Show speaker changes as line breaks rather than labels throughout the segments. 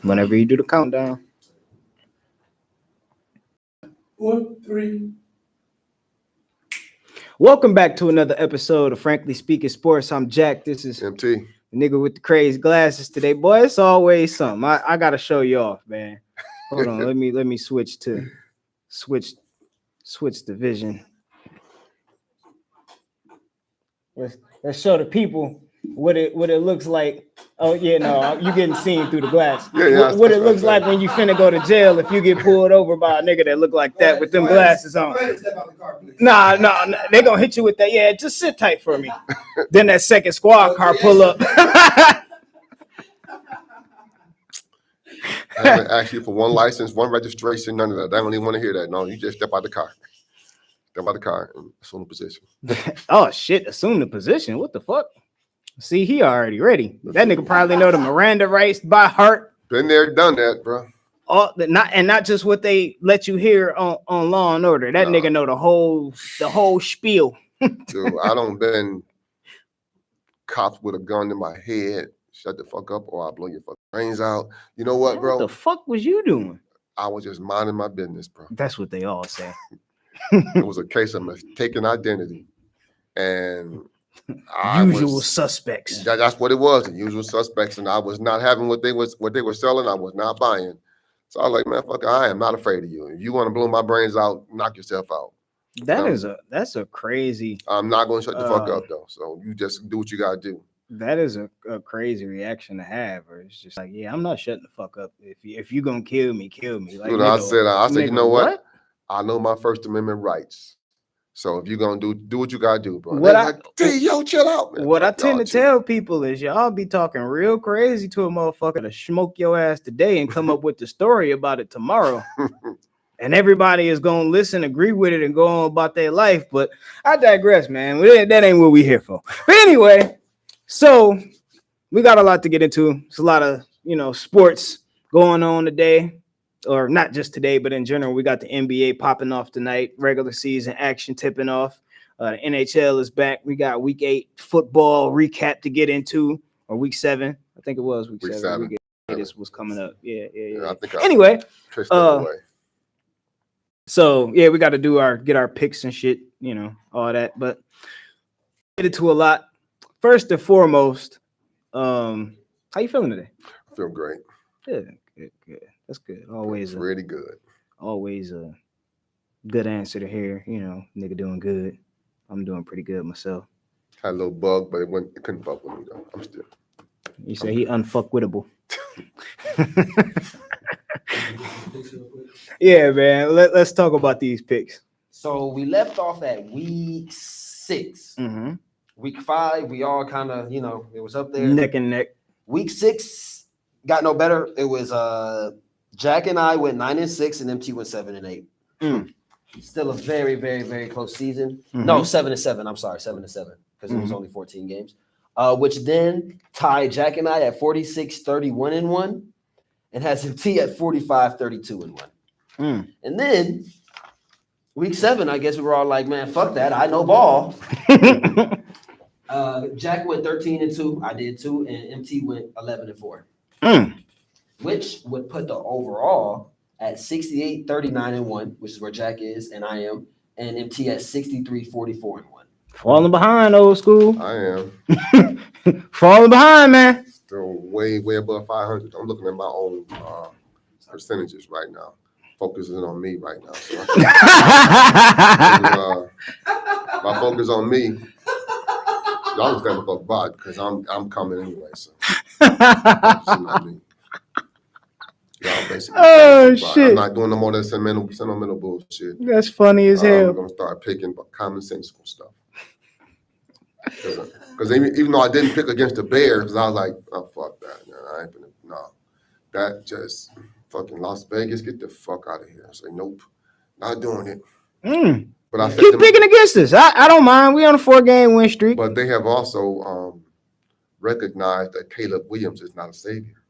Whenever you do the countdown.
1, 3.
Welcome back to another episode of Frankly Speaking Sports. I'm Jack. This is
MT.
the nigga with the crazy glasses today. Boy, it's always something. I gotta show you off, man. Hold on, let me switch the vision. Let's show the people what it looks like. Oh yeah, no, you getting seen through the glass. What it looks like when you finna go to jail if you get pulled over by a nigga that look like that with them glasses on. Nah, they gonna hit you with that. Yeah, just sit tight for me. Then that second squad car pull up.
I haven't asked you for one license, one registration, none of that. I don't even want to hear that. No, you just step out the car. Step out the car and assume the position.
Oh shit, assume the position. What the fuck? See, he already ready. That nigga probably know the Miranda rights by heart.
Been there, done that, bro.
Not just what they let you hear on Law and Order. That nigga know the whole spiel.
Dude, I don't been cops with a gun in my head. Shut the fuck up, or I'll blow your fucking brains out. You know what, bro?
What the fuck was you doing?
I was just minding my business, bro.
That's what they all say.
It was a case of mistaken identity, and
usual suspects.
That's what it was. The usual suspects, and I was not having what they were selling. I was not buying. So I was like, man, fuck, I am not afraid of you. If you want to blow my brains out, knock yourself out.
That's a crazy.
I'm not going to shut the fuck up though. So you just do what you gotta do.
That is a crazy reaction to have, or it's just like, yeah, I'm not shutting the fuck up. If you gonna kill me, kill me. Like,
dude, I said, you know what? I know my First Amendment rights. So if you're gonna do what you gotta do, bro. Yo, chill out, man.
What I tend to tell people is y'all be talking real crazy to a motherfucker to smoke your ass today and come up with the story about it tomorrow. And everybody is gonna listen, agree with it, and go on about their life. But I digress, man. That ain't what we here for. But anyway, so we got a lot to get into. It's a lot of sports going on today. Or not just today, but in general, we got the NBA popping off tonight. Regular season action tipping off. The NHL is back. We got week 8 football recap to get into, or week 7. I think it was week 7. This was coming up. Yeah. Anyway, so yeah, we got to get our picks and shit, all that. But get into a lot. First and foremost, how you feeling today?
I feel great.
Good. That's good. Always
really good.
Always a good answer to hear. Nigga doing good. I'm doing pretty good myself.
Had a little bug, but it couldn't fuck with me though. I'm still.
You say he unfuckwittable. Yeah, man. Let's talk about these picks.
So we left off at week 6.
Mm-hmm.
Week 5, we all kind of, it was up there.
Neck and neck.
Week 6 got no better. It was Jack and I went 9-6, and MT went 7-8. Still a very, very, very close season.
Mm-hmm.
No, 7-7. I'm sorry, 7-7, because it was only 14 games. Which then tied Jack and I at 46-31-1, and has MT at 45-32-1. And then week 7, I guess we were all like, man, fuck that. I know ball. Jack went 13-2. I did too, and MT went 11-4. Which would put the overall at 68-39-1, which is where Jack is and I am, and MT at 63-44-1.
Falling behind, old school.
I am.
Falling behind, man.
Still way, way above 500. I'm looking at my own percentages right now, focusing on me right now. So my focus on me. Y'all just gotta fuck by because I'm coming anyway. So on me. Y'all basically
shit.
I'm not doing no more of that sentimental bullshit.
That's funny as hell.
I'm gonna start picking commonsensical stuff. Because even though I didn't pick against the Bears, I was like, oh fuck that, man. I ain't gonna that just fucking Las Vegas, get the fuck out of here. I say nope, not doing it. But I
keep picking against us. I don't mind. We on a 4-game win streak.
But they have also recognized that Caleb Williams is not a savior.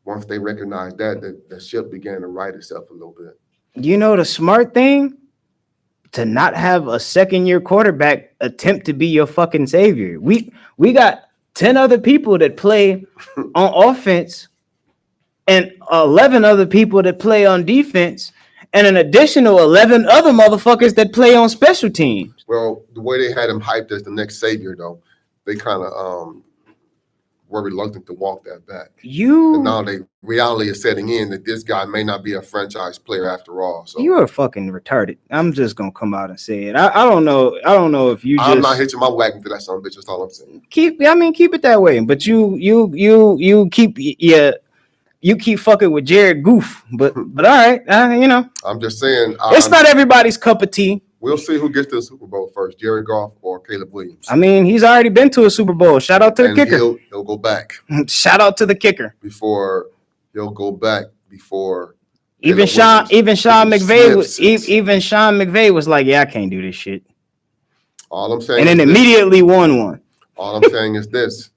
Once they recognized that, the ship began to right itself a little bit.
The smart thing? To not have a second-year quarterback attempt to be your fucking savior. We got 10 other people that play on offense and 11 other people that play on defense, and an additional 11 other motherfuckers that play on special teams.
Well, the way they had him hyped as the next savior, though, they kind of were reluctant to walk that back. And now reality is setting in that this guy may not be a franchise player after all. So
you are fucking retarded. I'm just gonna come out and say it. I don't know. I don't know if you
I'm
just
not hitching my wagon to that son of a bitch. That's all I'm saying.
keep it that way. But you keep fucking with Jared Goof. But all right,
I'm just saying.
it's not everybody's cup of tea.
We'll see who gets to the Super Bowl first, Jared Goff or Caleb Williams.
I mean, he's already been to a Super Bowl. Shout out to the kicker.
He'll go back
Shout out to the kicker.
before
Even Sean McVay was like, yeah, I can't do this shit.
All I'm saying,
and then immediately won one.
All I'm saying is this: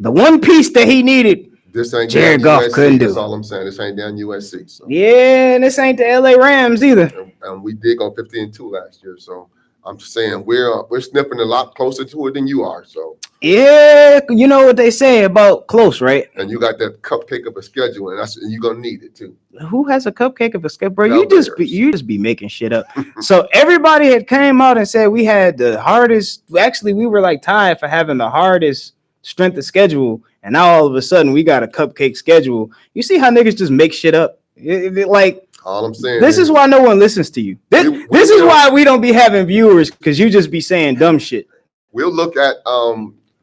the one piece that he needed.
this ain't
Jared
down
Goff
USC.
couldn't do
That's
it.
all I'm saying. This ain't down USC. So.
Yeah, and this ain't the LA Rams either.
And we did go 15-2 last year, so I'm just saying we're sniffing a lot closer to it than you are. So
Yeah, you know what they say about close, right?
and you got that cupcake of a schedule, and you're gonna need it too.
Who has a cupcake of a schedule, bro?
No
You just be making shit up. So everybody had came out and said we had the hardest. Actually, we were like tied for having the hardest strength of schedule, and now all of a sudden we got a cupcake schedule. You see how niggas just make shit up? Like
All I'm saying
this is why no one listens to you. This is
will-
why we don't be having viewers, because you just be saying dumb shit.
we'll look at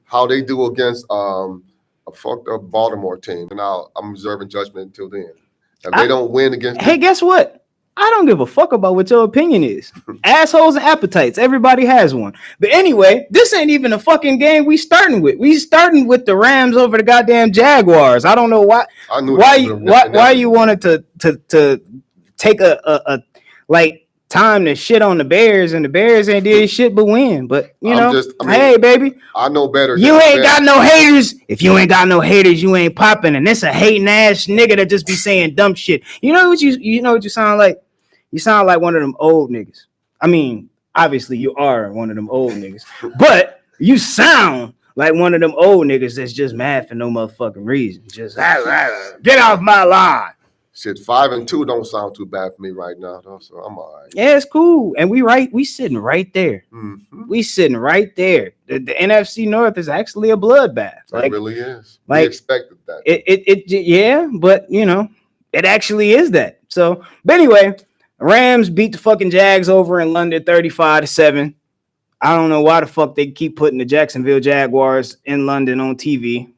how they do against a fucked up Baltimore team, and I'm reserving judgment until then. If they don't win against,
Hey, guess what? I don't give a fuck about what your opinion is. Assholes and appetites. Everybody has one. But anyway, this ain't even a fucking game we starting with. We starting with the Rams over the goddamn Jaguars. I don't know why.
I knew
Why you wanted to take a like time to shit on the Bears, and the Bears ain't did shit but win. But hey baby,
I know better.
you ain't got no haters. If you ain't got no haters, you ain't popping. And it's a hating ass nigga that just be saying dumb shit. You know what you sound like? You sound like one of them old niggas. I mean, obviously you are one of them old niggas, but you sound like one of them old niggas that's just mad for no motherfucking reason. Just get off my lawn.
Shit, 5-2 don't sound too bad for me right now, though. So I'm all right.
Yeah, it's cool. And we sitting right there.
Mm-hmm.
We sitting right there. The NFC North is actually a bloodbath.
It really is.
Like,
we expected that.
Yeah, but it actually is that. So, but anyway, Rams beat the fucking Jags over in London 35-7. I don't know why the fuck they keep putting the Jacksonville Jaguars in London on TV.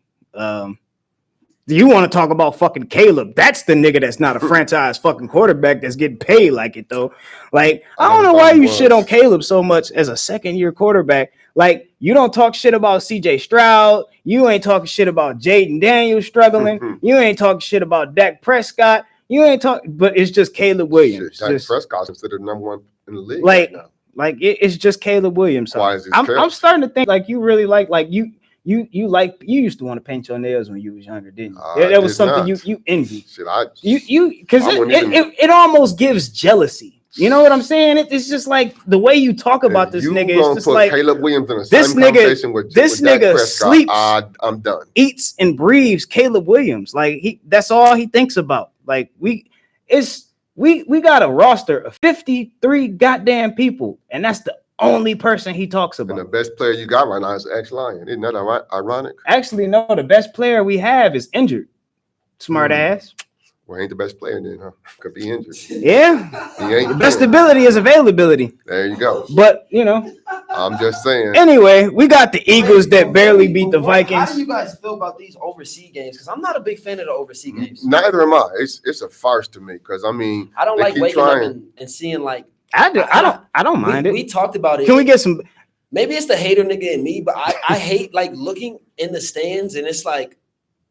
You want to talk about fucking Caleb? That's the nigga that's not a franchise fucking quarterback that's getting paid like it though. Like, I don't know why you shit on Caleb so much as a second-year quarterback. Like, you don't talk shit about CJ Stroud. You ain't talking shit about Jaden Daniels struggling. You ain't talking shit about Dak Prescott. You ain't talking, but it's just Caleb Williams.
Dak Prescott's considered number one in the league
like,
right now.
Like it's just Caleb Williams.
Why is he
I'm starting to think like you really like you used to want to paint your nails when you was younger, didn't you? That was something you envied.
Shit,
because it almost gives jealousy. You know what I'm saying? It's just like the way you talk about this nigga. It's just like
Caleb Williams in the
this
same conversation with
this
Dak
nigga
Prescott.
sleeps,
I'm done.
Eats and breathes Caleb Williams. Like that's all he thinks about. Like we got a roster of 53 goddamn people, and that's the only person he talks about.
And the best player you got right now is X-Lion. Isn't that ironic?
Actually, no, the best player we have is injured. Smart ass.
Well, ain't the best player then, huh? Could be injured.
Yeah.
He ain't
the best ability is availability.
There you go.
But,
I'm just saying.
Anyway, we got the Eagles that barely beat the Vikings.
How do you guys feel about these overseas games? Because I'm not a big fan of the overseas games.
Neither am I. It's a farce to me because, I mean,
I don't like waking up and seeing like.
I don't mind it.
We talked about it.
Can we get some?
Maybe it's the hater nigga in me, but I hate like looking in the stands and it's like,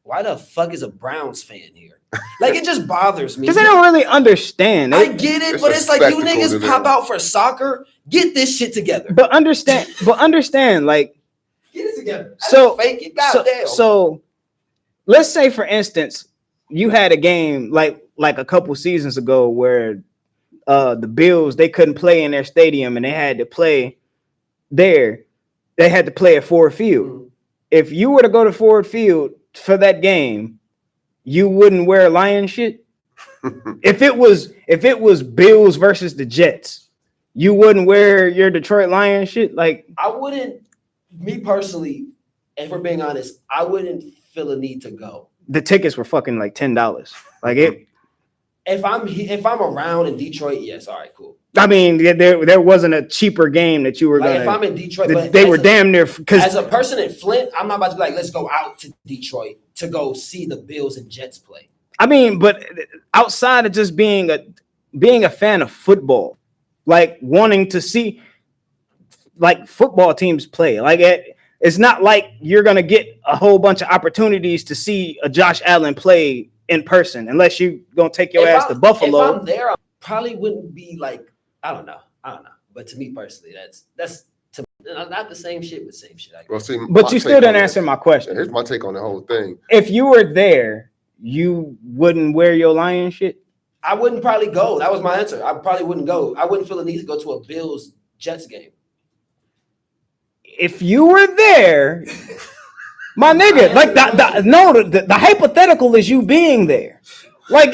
why the fuck is a Browns fan here? Like it just bothers me
because they don't really understand.
I get it, but it's like you niggas pop out for soccer. Get this shit together.
But understand, like
get it together.
So
fake it. Goddamn.
So let's say, for instance, you had a game like a couple seasons ago where the Bills, they couldn't play in their stadium and they had to play there. They had to play at Ford Field. If you were to go to Ford Field for that game, you wouldn't wear Lion shit? If it was Bills versus the Jets, you wouldn't wear your Detroit Lions shit? Like,
I wouldn't, me personally, if we're being honest, I wouldn't feel a need to go.
the tickets were fucking like $10. Like it.
If I'm around in Detroit, yes, all right, cool.
I mean, there wasn't a cheaper game that you were
Like
gonna.
if I'm in Detroit, but
they were damn near because
as a person in Flint, I'm not about to be like, let's go out to Detroit to go see the Bills and Jets play.
I mean, but outside of just being a fan of football, like wanting to see like football teams play, like it's not like you're gonna get a whole bunch of opportunities to see a Josh Allen play in person unless you gonna take your ass to Buffalo.
If I'm there, I probably wouldn't be like, I don't know. But to me personally, that's to not the same shit, but same shit.
Well, see,
But you still didn't answer my question.
Here's my take on the whole thing.
If you were there, you wouldn't wear your Lion shit?
I wouldn't probably go. That was my answer. I probably wouldn't go. I wouldn't feel the need to go to a Bills Jets game.
If you were there, my nigga, like the hypothetical is you being there. Like,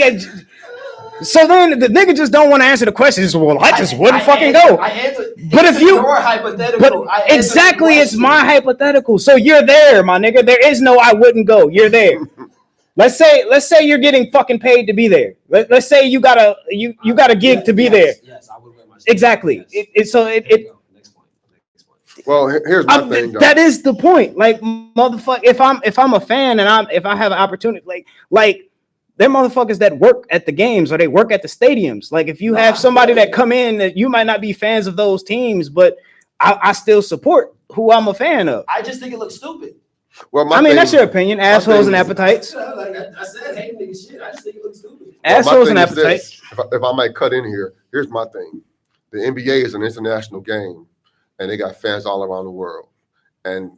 so then the nigga just don't want to answer the question. He's, well, I just wouldn't fucking go. But if you,
your hypothetical,
but exactly, it's my hypothetical. So you're there, my nigga. There is no I wouldn't go. You're there. Let's say you're getting fucking paid to be there. Let's say you got a gig to be there.
Yes, I would wear my
Exactly.
Yes. Next point.
Well, here's my thing, though.
That is the point. Like, motherfucker, if I'm a fan and if I have an opportunity, like they're motherfuckers that work at the games or they work at the stadiums. Like, if you have somebody that come in that you might not be fans of those teams, but I still support who I'm a fan of.
I just think it looks stupid.
Well,
I mean, that's your opinion. Assholes and appetites.
Like I said, hey nigga, shit. I just think it looks stupid.
Assholes and appetites.
If I might cut in here, here's my thing. The NBA is an international game, and they got fans all around the world. And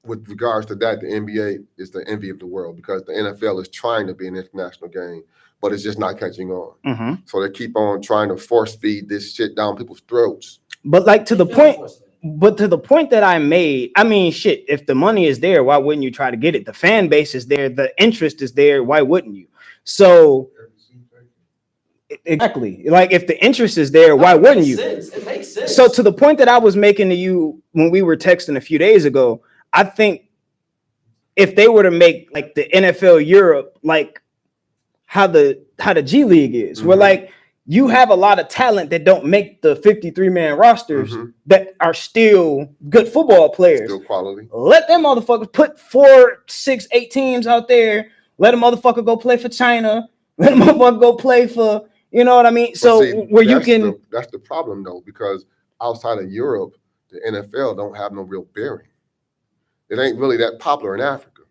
with regards to that, the NBA is the envy of the world because the NFL is trying to be an international game, but it's just not catching on.
Mm-hmm.
So they keep on trying to force feed this shit down people's throats.
But like to the point that I made, I mean, shit, if the money is there, why wouldn't you try to get it? The fan base is there, the interest is there, why wouldn't you? So exactly, like if the interest is there, why wouldn't you?
It makes sense.
So to the point that I was making to you when we were texting a few days ago, I think if they were to make like the NFL Europe, like how the G League is, where like you have a lot of talent that don't make the 53-man rosters that are still good football players.
Still quality.
Let them motherfuckers put 4, 6, 8 teams out there. Let a motherfucker go play for China. Let a motherfucker go play for, you know what I mean? So
see,
where you can.
That's the problem though, because outside of Europe, the NFL don't have no real bearing. It ain't really that popular in Africa.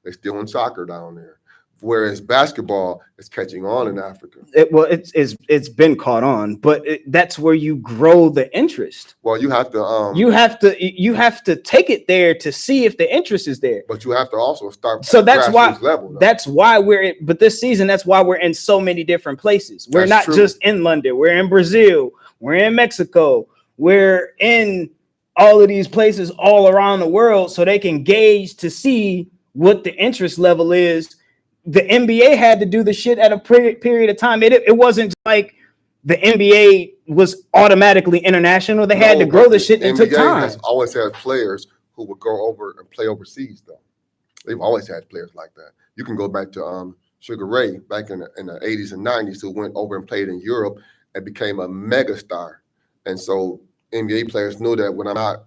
They're still in soccer down there. Whereas basketball is catching on in Africa.
It's been caught on, but that's where you grow the interest.
Well, you have to
you have to take it there to see if the interest is there.
But you have to also start.
So that's why
level,
that's why but this season that's why we're in so many different places. We're
That's
not
true.
just in London. We're in Brazil. We're in Mexico. We're in all of these places all around the world, so they can gauge to see what the interest level is. The NBA had to do the shit at a period of time. It wasn't like the NBA was automatically international. They had to grow the shit. It took time.
Has always had players who would go over and play overseas, though. They've always had players like that. You can go back to Sugar Ray back in the 80s and 90s who went over and played in Europe and became a megastar. And so NBA players knew that when I'm not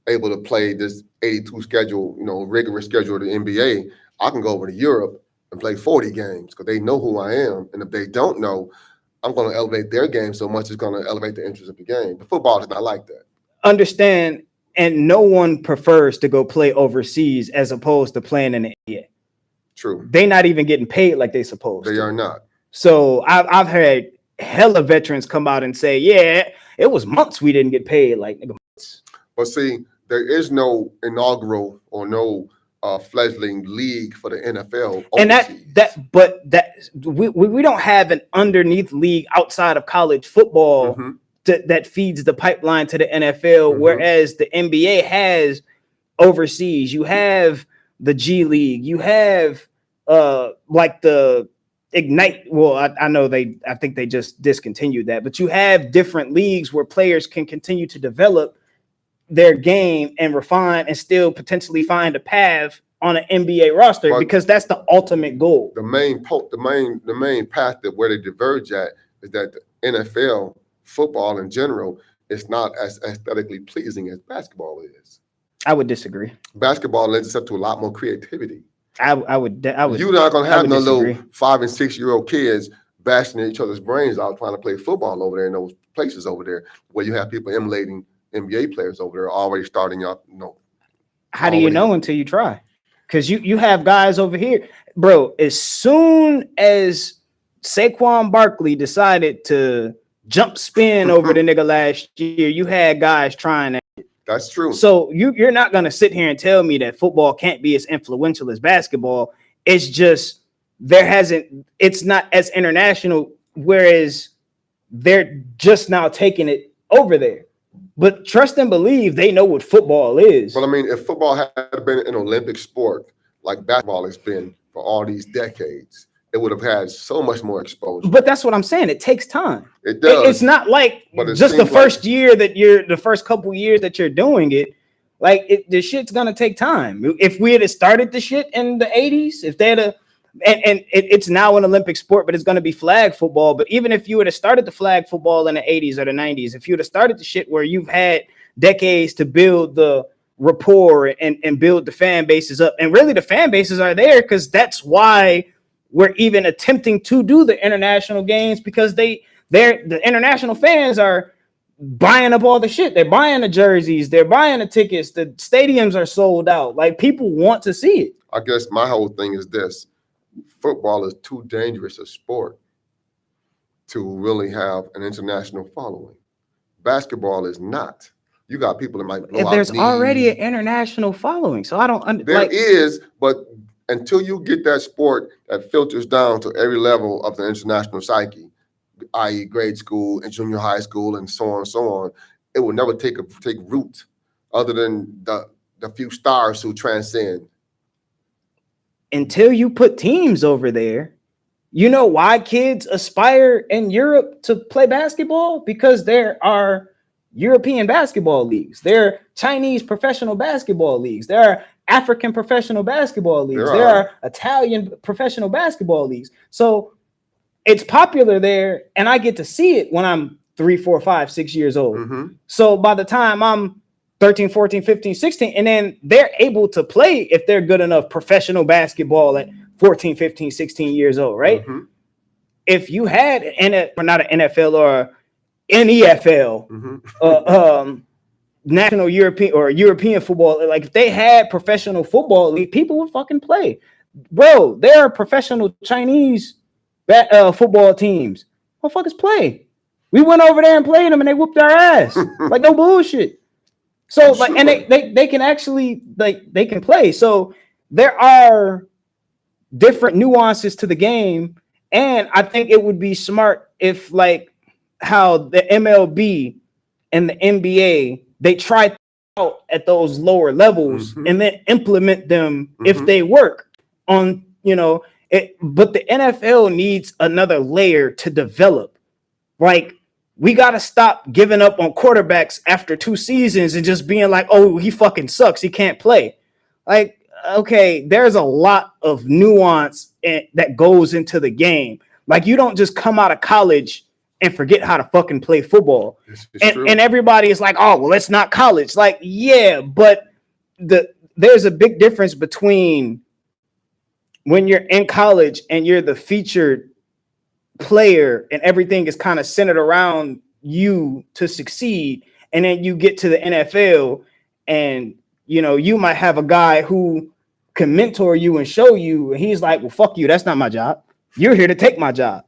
able to play this 82 schedule, rigorous schedule of the NBA, I can go over to Europe and play 40 games because they know who I am. And if they don't know, I'm going to elevate their game so much it's going to elevate the interest of the game. The football is not like that.
Understand, and no one prefers to go play overseas as opposed to playing in the NBA.
True.
They're not even getting paid like they supposed to.
They are not.
So I've had hella veterans come out and say, yeah, it was months we didn't get paid. Like, nigga, months.
But see, there is no inaugural or no fledgling league for the NFL.
And we don't have an underneath league outside of college football that feeds the pipeline to the NFL, whereas the NBA has overseas. You have the G League, you have like the Ignite. Well, I know I think they just discontinued that, but you have different leagues where players can continue to develop their game and refine and still potentially find a path on an NBA roster, because that's the ultimate goal.
The main path that where they diverge at is that the NFL football in general is not as aesthetically pleasing as basketball is.
I would disagree.
Basketball lends itself to a lot more creativity.
I would.
You're not gonna have no little 5 and 6 year old kids bashing each other's brains out trying to play football over there in those places over there where you have people emulating NBA players over there already starting up.
How do you know until you try? Because you have guys over here, bro. As soon as Saquon Barkley decided to jump spin over the nigga last year, you had guys trying that.
That's true.
So you're not gonna sit here and tell me that football can't be as influential as basketball. It's just it's not as international, whereas they're just now taking it over there. But trust and believe they know what football is.
But I mean, if football had been an Olympic sport like basketball has been for all these decades, it would have had so much more exposure.
But that's what I'm saying. It takes time.
It does.
It's not like just the first year that the first couple years that you're doing it. Like the shit's gonna take time. If we had started the shit in the 80s, if they had it's now an Olympic sport, but it's going to be flag football. But even if you would have started the flag football in the 80s or the 90s, if you would have started the shit where you've had decades to build the rapport and build the fan bases up, and really the fan bases are there because that's why we're even attempting to do the international games, because the international fans are buying up all the shit. They're buying the jerseys, they're buying the tickets, the stadiums are sold out. Like, people want to see it.
I guess my whole thing is this. Football is too dangerous a sport to really have an international following. Basketball is not. You got people that might blow out
there's
knees.
Already an international following, so I don't
There is, but until you get that sport that filters down to every level of the international psyche, i.e. grade school and junior high school and so on, it will never take root other than the few stars who transcend.
Until you put teams over there. You know why kids aspire in Europe to play basketball? Because there are European basketball leagues. There are Chinese professional basketball leagues. There are African professional basketball leagues. There are Italian professional basketball leagues. So it's popular there, and I get to see it when I'm 3, 4, 5, 6 years old.
Mm-hmm.
So by the time I'm 13, 14, 15, 16, and then they're able to play if they're good enough professional basketball at 14, 15, 16 years old, right?
Mm-hmm.
If you had not an NFL or an EFL,
Mm-hmm.
national European or European football, like if they had professional football league, people would fucking play. Bro, there are professional Chinese football teams. Motherfuckers play. We went over there and played them and they whooped our ass. Like, no bullshit. So like, and they can actually, like, they can play. So there are different nuances to the game, and I think it would be smart if, like, how the MLB and the NBA, they try out at those lower levels and then implement them if they work on, but the NFL needs another layer to develop. Like, we got to stop giving up on quarterbacks after 2 seasons and just being like, oh, he fucking sucks, he can't play. Like, okay, there's a lot of nuance that goes into the game. Like, you don't just come out of college and forget how to fucking play football. And everybody is like, oh, well, it's not college. Like, yeah, but there's a big difference between when you're in college and you're the featured player and everything is kind of centered around you to succeed, and then you get to the NFL and you might have a guy who can mentor you and show you, and he's like, well, fuck you, that's not my job, you're here to take my job.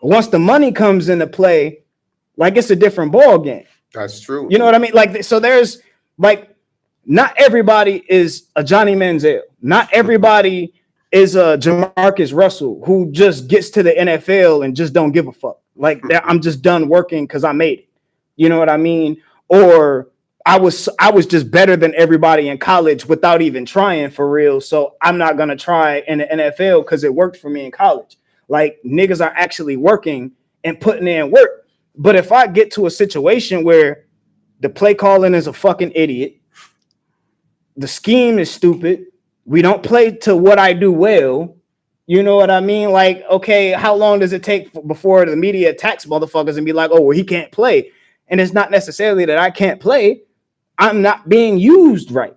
Once the money comes into play, like, it's a different ball game.
That's true.
You know what I mean? Like, so there's, like, not everybody is a Johnny Manziel, not everybody is a Jamarcus Russell who just gets to the NFL and just don't give a fuck. Like, I'm just done working because I made it. You know what I mean? Or I was just better than everybody in college without even trying for real. So I'm not gonna try in the NFL because it worked for me in college. Like niggas are actually working and putting in work. But if I get to a situation where the play calling is a fucking idiot, the scheme is stupid, we don't play to what I do well. You know what I mean? Like, okay, how long does it take before the media attacks motherfuckers and be like, oh, well, he can't play? And it's not necessarily that I can't play. I'm not being used right.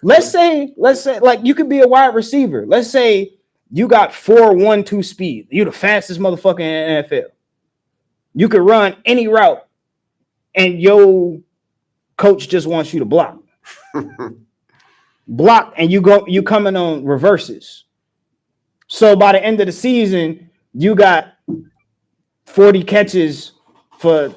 Let's say, like you could be a wide receiver. Let's say you got 4.12 speed. You the fastest motherfucker in the NFL. You could run any route, and your coach just wants you to block. Block, and you coming on reverses. So by the end of the season, you got 40 catches for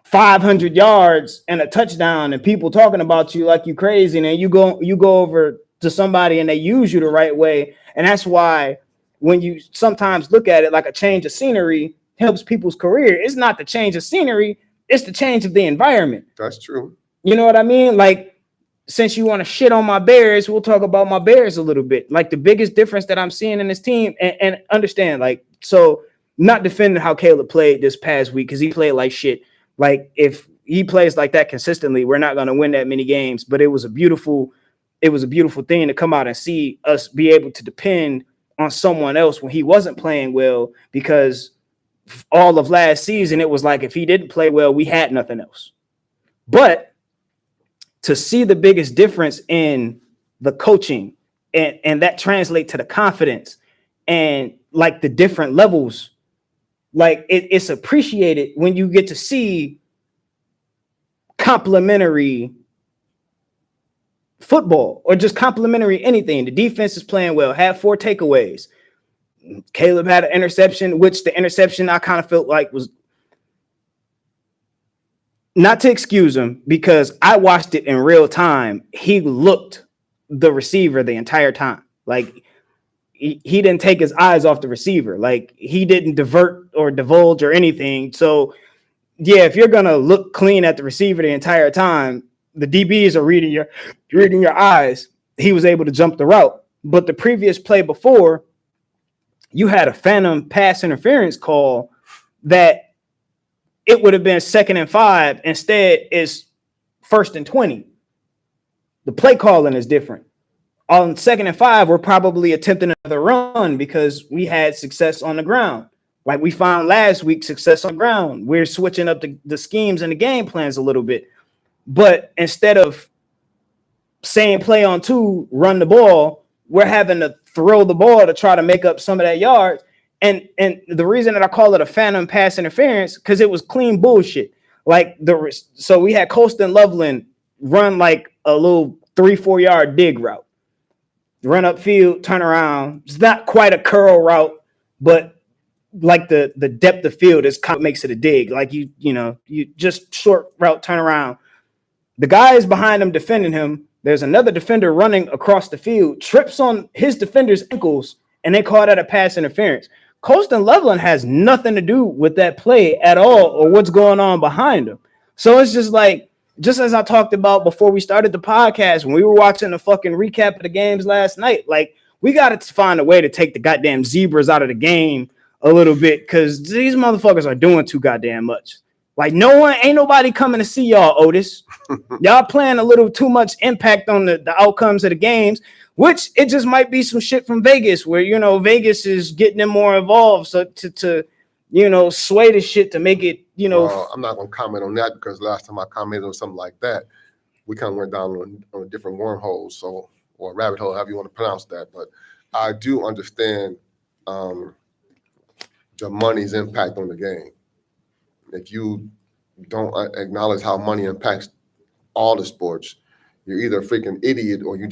500 yards and a touchdown, and people talking about you like you crazy, and then you go over to somebody and they use you the right way. And that's why when you sometimes look at it like a change of scenery helps people's career, it's not the change of scenery, it's the change of the environment.
That's true.
You know what I mean? Like, since you want to shit on my Bears, we'll talk about my Bears a little bit. Like the biggest difference that I'm seeing in this team, and understand, like, so not defending how Caleb played this past week because he played like shit. Like if he plays like that consistently, we're not going to win that many games. But it was a beautiful thing to come out and see us be able to depend on someone else when he wasn't playing well, because all of last season it was like if he didn't play well, we had nothing else. But to see the biggest difference in the coaching and that translate to the confidence and like the different levels, like it's appreciated when you get to see complimentary football or just complimentary anything. The defense is playing well, had 4 takeaways. Caleb had an interception, which the interception I kind of felt like was, not to excuse him, because I watched it in real time. He looked the receiver the entire time. Like he didn't take his eyes off the receiver. Like he didn't divert or divulge or anything. So yeah, if you're gonna look clean at the receiver the entire time, the DBs are reading your eyes. He was able to jump the route. But the previous play before, you had a phantom pass interference call that it would have been 2nd and 5. Instead, it's 1st and 20. The play calling is different. On 2nd and 5, we're probably attempting another run because we had success on the ground. Like we found last week, success on the ground. We're switching up the schemes and the game plans a little bit. But instead of saying play on 2, run the ball, we're having to throw the ball to try to make up some of that yards. And the reason that I call it a phantom pass interference, because it was clean bullshit. Like so we had Colston Loveland run like a little 3-4 yard dig route, run upfield, turn around. It's not quite a curl route, but like the depth of field is kind of makes it a dig. Like you just short route, turn around. The guy is behind him defending him. There's another defender running across the field, trips on his defender's ankles, and they call that a pass interference. Colston Loveland has nothing to do with that play at all or what's going on behind him. So it's just like, just as I talked about before we started the podcast, when we were watching the fucking recap of the games last night, like we got to find a way to take the goddamn zebras out of the game a little bit because these motherfuckers are doing too goddamn much. Like ain't nobody coming to see y'all, Otis. Y'all playing a little too much impact on the outcomes of the games. Which it just might be some shit from Vegas where, Vegas is getting them more involved. So to sway the shit to make it,
Well, I'm not going to comment on that because last time I commented on something like that, we kind of went down on a different wormhole, or rabbit hole, however you want to pronounce that. But I do understand the money's impact on the game. If you don't acknowledge how money impacts all the sports, you're either a freaking idiot or you